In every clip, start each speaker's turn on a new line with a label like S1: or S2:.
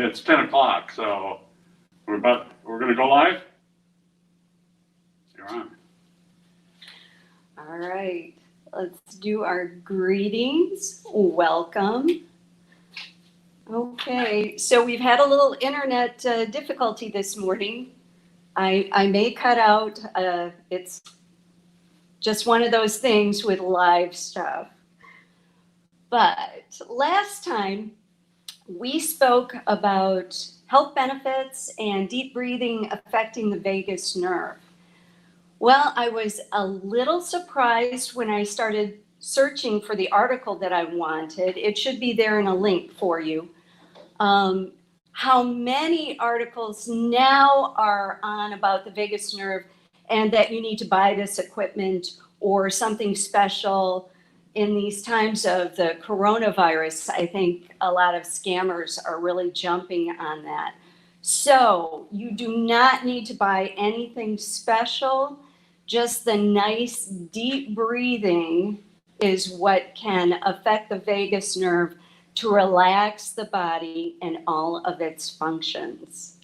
S1: It's 10 o'clock, so we're going to go live. You're on.
S2: All right, let's do our greetings. Welcome. Okay, so we've had a little internet difficulty this morning. I may cut out, it's just one of those things with live stuff. But last time we spoke about health benefits and deep breathing affecting the vagus nerve. Well, I was a little surprised when I started searching for the article that I wanted. It should be there in a link for you. How many articles now are on about the vagus nerve and that you need to buy this equipment or something special. In these times of the coronavirus, I think a lot of scammers are really jumping on that. So you do not need to buy anything special. Just the nice deep breathing is what can affect the vagus nerve to relax the body and all of its functions.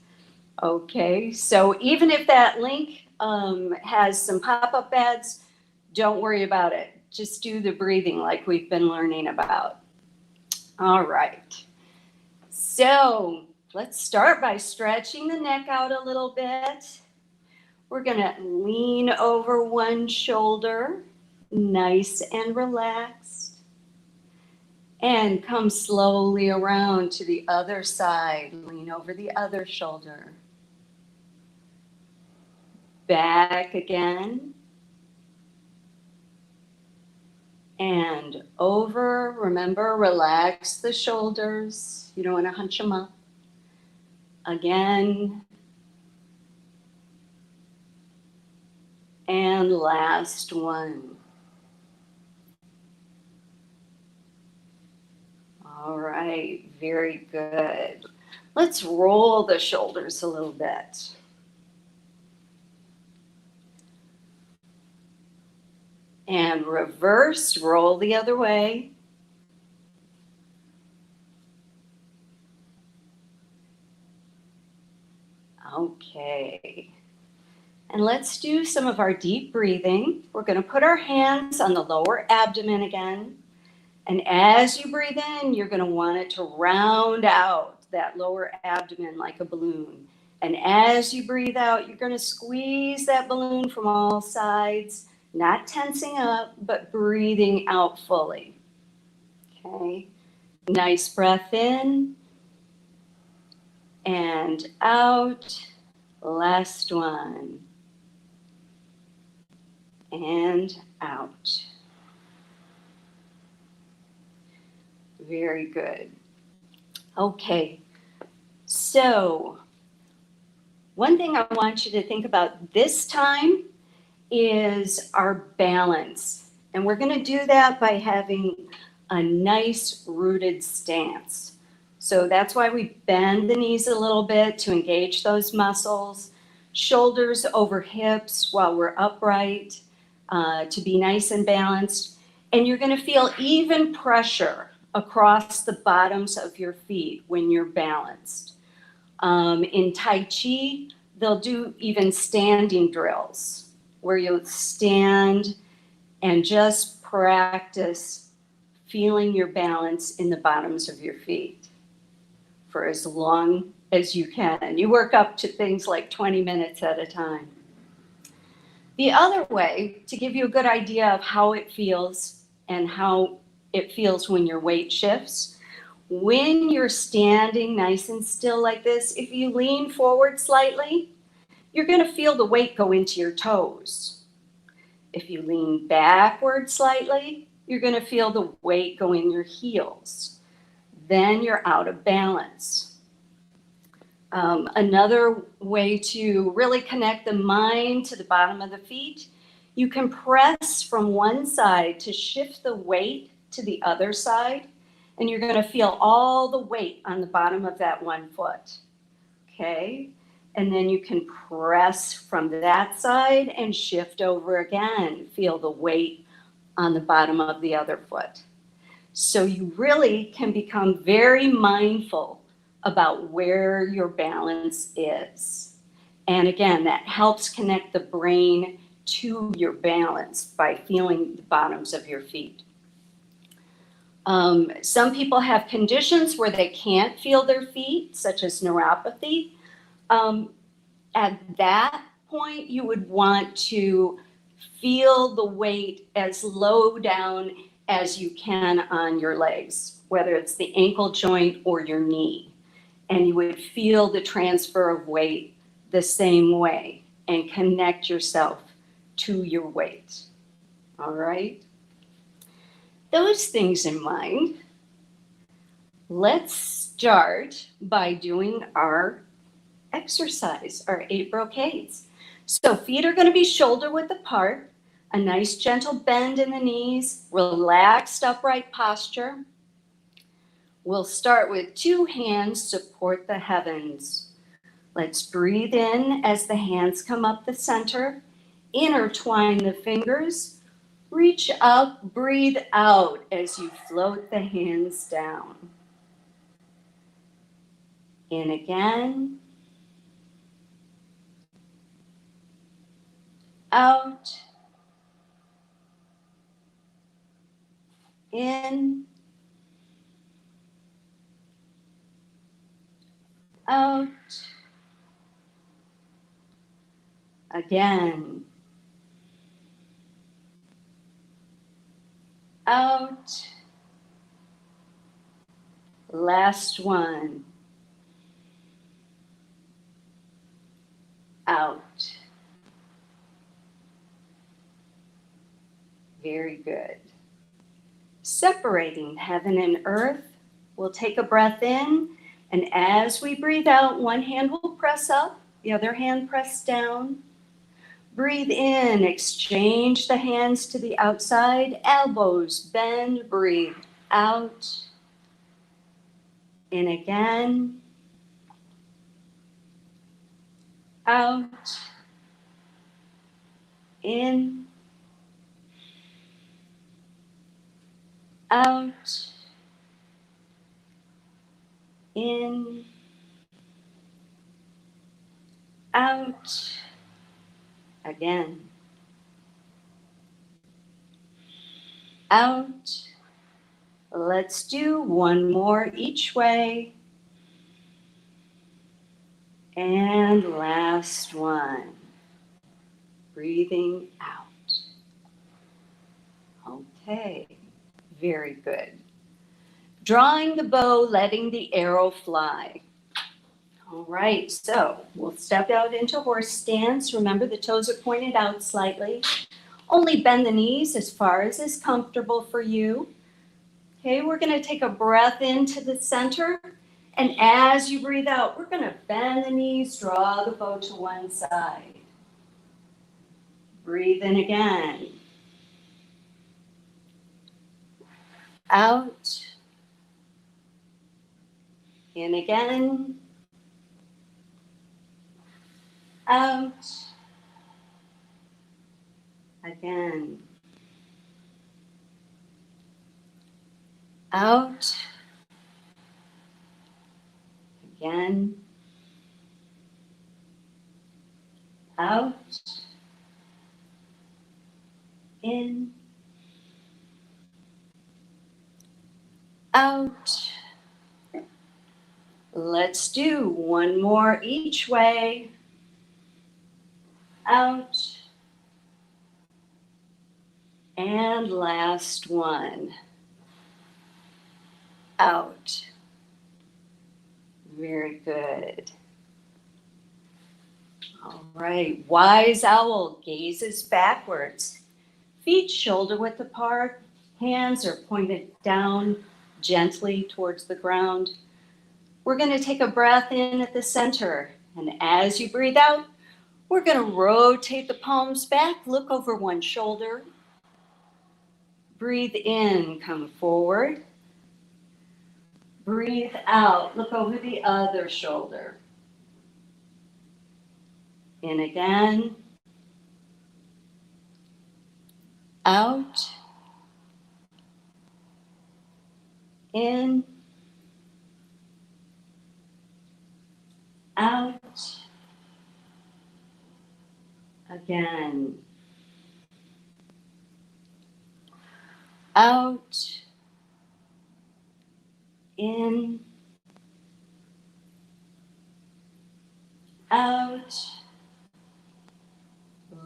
S2: Okay, so even if that link has some pop-up ads, don't worry about it. Just do the breathing like we've been learning about. All right, so let's start by stretching the neck out a little bit. We're gonna lean over one shoulder, nice and relaxed, and come slowly around to the other side. Lean over the other shoulder. Back again. And over. Remember, relax the shoulders. You don't want to hunch them up. Again. And last one. All right, very good. Let's roll the shoulders a little bit. And reverse, roll the other way. Okay. And let's do some of our deep breathing. We're going to put our hands on the lower abdomen again. And as you breathe in, you're going to want it to round out that lower abdomen like a balloon. And as you breathe out, you're going to squeeze that balloon from all sides, not tensing up, but breathing out fully. Okay. Nice breath in and out. Last one. And out. Very good. Okay, so one thing I want you to think about this time is our balance. And we're going to do that by having a nice rooted stance. So that's why we bend the knees a little bit to engage those muscles. Shoulders over hips while we're upright to be nice and balanced. And you're going to feel even pressure across the bottoms of your feet when you're balanced. In Tai Chi, they'll do even standing drills where you'll stand and just practice feeling your balance in the bottoms of your feet for as long as you can. You work up to things like 20 minutes at a time. The other way to give you a good idea of how it feels and how it feels when your weight shifts. When you're standing nice and still like this, if you lean forward slightly, you're going to feel the weight go into your toes. If you lean backward slightly, you're going to feel the weight go in your heels. Then you're out of balance. Another way to really connect the mind to the bottom of the feet, you can press from one side to shift the weight to the other side, and you're going to feel all the weight on the bottom of that one foot. Okay, and then you can press from that side and shift over again. Feel the weight on the bottom of the other foot. So you really can become very mindful about where your balance is. And again, that helps connect the brain to your balance by feeling the bottoms of your feet. Some people have conditions where they can't feel their feet, such as neuropathy. At that point, you would want to feel the weight as low down as you can on your legs, whether it's the ankle joint or your knee. And you would feel the transfer of weight the same way and connect yourself to your weight. All right? Those things in mind, let's start by doing our exercise, our 8 brocades. So feet are going to be shoulder width apart, a nice gentle bend in the knees, relaxed upright posture. We'll start with 2 hands support the heavens. Let's breathe in as the hands come up the center. Intertwine the fingers. Reach up, breathe out as you float the hands down. In again. Out. In. Out. Again. Out. Last one. Out. Very good. Separating heaven and earth, we'll take a breath in, and as we breathe out, one hand will press up, the other hand press down. Breathe in, exchange the hands to the outside, elbows bend, breathe out. In again. Out. In. Out. In. Out. Again. Out. Let's do one more each way. And last one. Breathing out. Okay, very good. Drawing the bow, letting the arrow fly. All right, so we'll step out into horse stance. Remember, the toes are pointed out slightly. Only bend the knees as far as is comfortable for you. Okay, we're going to take a breath into the center. And as you breathe out, we're going to bend the knees, draw the bow to one side. Breathe in again. Out. In again. Out. Again. Out. Again. Out. In. Out. Let's do one more each way. Out. And last one. Out. Very good. All right. Wise owl gazes backwards. Feet shoulder width apart. Hands are pointed down gently towards the ground. We're going to take a breath in at the center. And as you breathe out, we're going to rotate the palms back, look over one shoulder. Breathe in, come forward. Breathe out, look over the other shoulder. In again. Out. In. out. Again. Out. In. Out.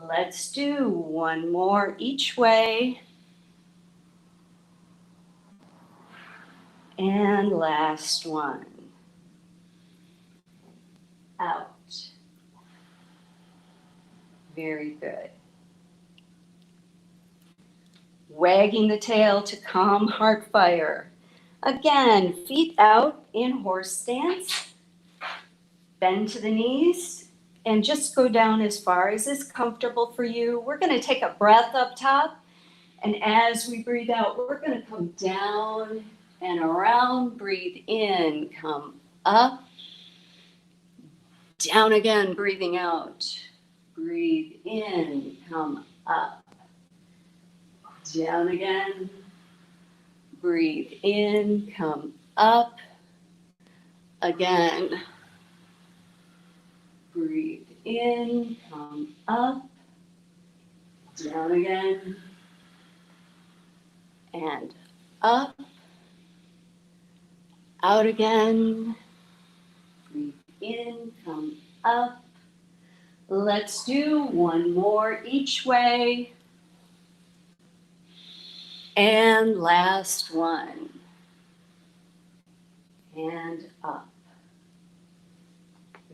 S2: Let's do one more each way. And last one. Out. Very good. Wagging the tail to calm heart fire. Again, feet out in horse stance. Bend to the knees and just go down as far as is comfortable for you. We're going to take a breath up top. And as we breathe out, we're going to come down and around. Breathe in, come up. Down again, breathing out. Breathe in, come up. Down again. Breathe in, come up. Again. Breathe in, come up. Down again. And up. Out again. Breathe in, come up. Let's do one more each way. And last one. And up.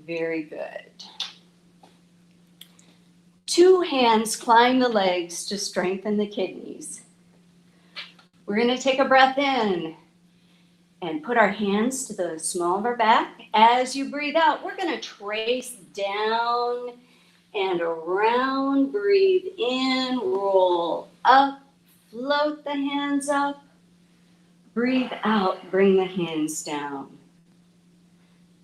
S2: Very good. Two hands climb the legs to strengthen the kidneys. We're going to take a breath in and put our hands to the small of our back. As you breathe out, we're going to trace down and around. Breathe in, roll up, float the hands up. Breathe out, bring the hands down.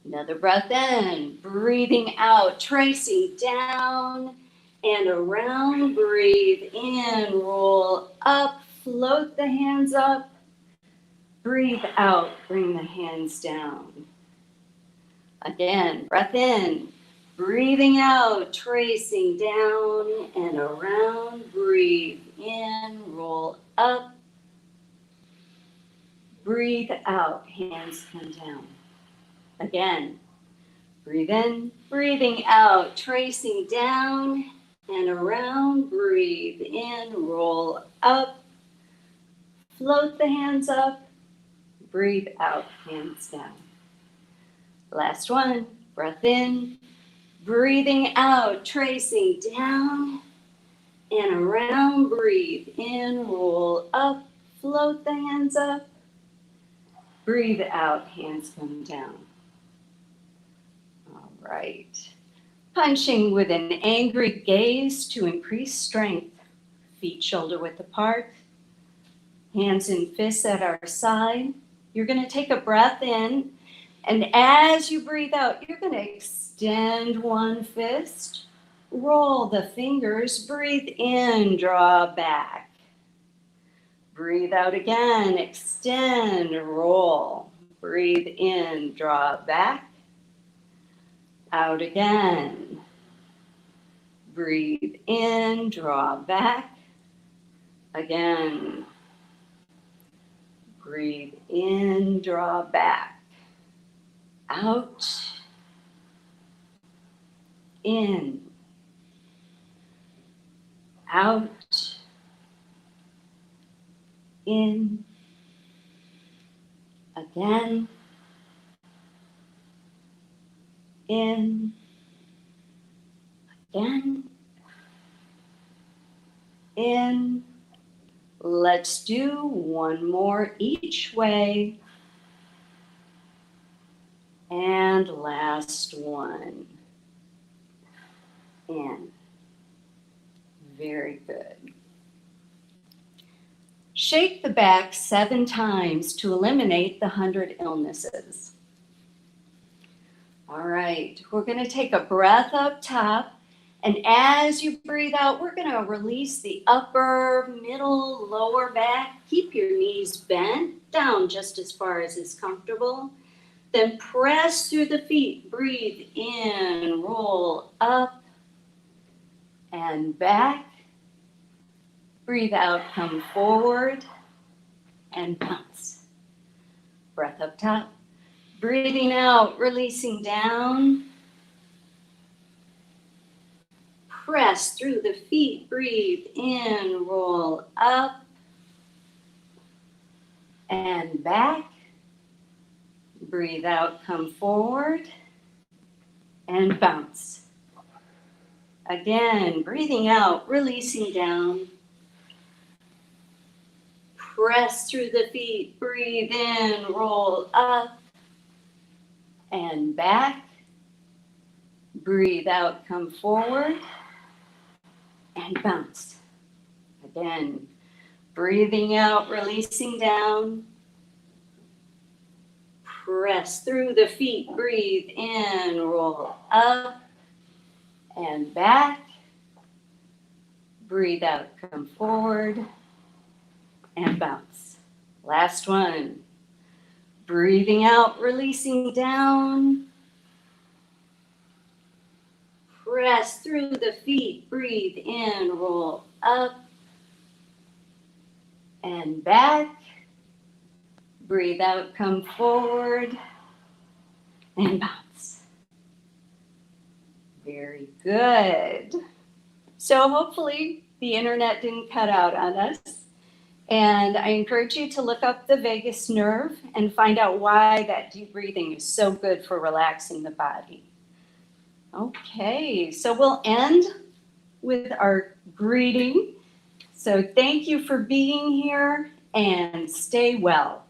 S2: Another breath in, breathing out, tracing down and around. Breathe in, roll up, float the hands up. Breathe out, bring the hands down. Again, breath in, breathing out, tracing down and around. Breathe in, roll up. Breathe out, hands come down. Again, breathe in, breathing out, tracing down and around. Breathe in, roll up, float the hands up. Breathe out, hands down. Last one, breath in, breathing out, tracing down and around. Breathe in, roll up, float the hands up. Breathe out, hands come down. All right. Punching with an angry gaze to increase strength. Feet shoulder width apart. Hands and fists at our side. You're going to take a breath in. And as you breathe out, you're going to extend one fist. Roll the fingers. Breathe in, draw back. Breathe out again. Extend, roll. Breathe in, draw back. Out again. Breathe in, draw back. Again. Breathe in, draw back. Out. In. Out. In. Again. In. Again. In. Let's do one more each way. And last one. In. Very good. Shake the back 7 times to eliminate the 100 illnesses. All right, we're going to take a breath up top. And as you breathe out, we're going to release the upper, middle, lower back. Keep your knees bent down just as far as is comfortable. Then press through the feet. Breathe in, roll up and back. Breathe out, come forward and bounce. Breath up top. Breathing out, releasing down. Press through the feet. Breathe in, roll up and back. Breathe out, come forward and bounce. Again, breathing out, releasing down. Press through the feet. Breathe in, roll up and back. Breathe out, come forward and bounce. Again, breathing out, releasing down. Press through the feet. Breathe in, roll up and back. Breathe out, come forward and bounce. Last one. Breathing out, releasing down. Press through the feet. Breathe in, roll up and back. Breathe out, come forward and bounce. Very good. So hopefully the internet didn't cut out on us. And I encourage you to look up the vagus nerve and find out why that deep breathing is so good for relaxing the body. Okay, so we'll end with our greeting. So thank you for being here and stay well.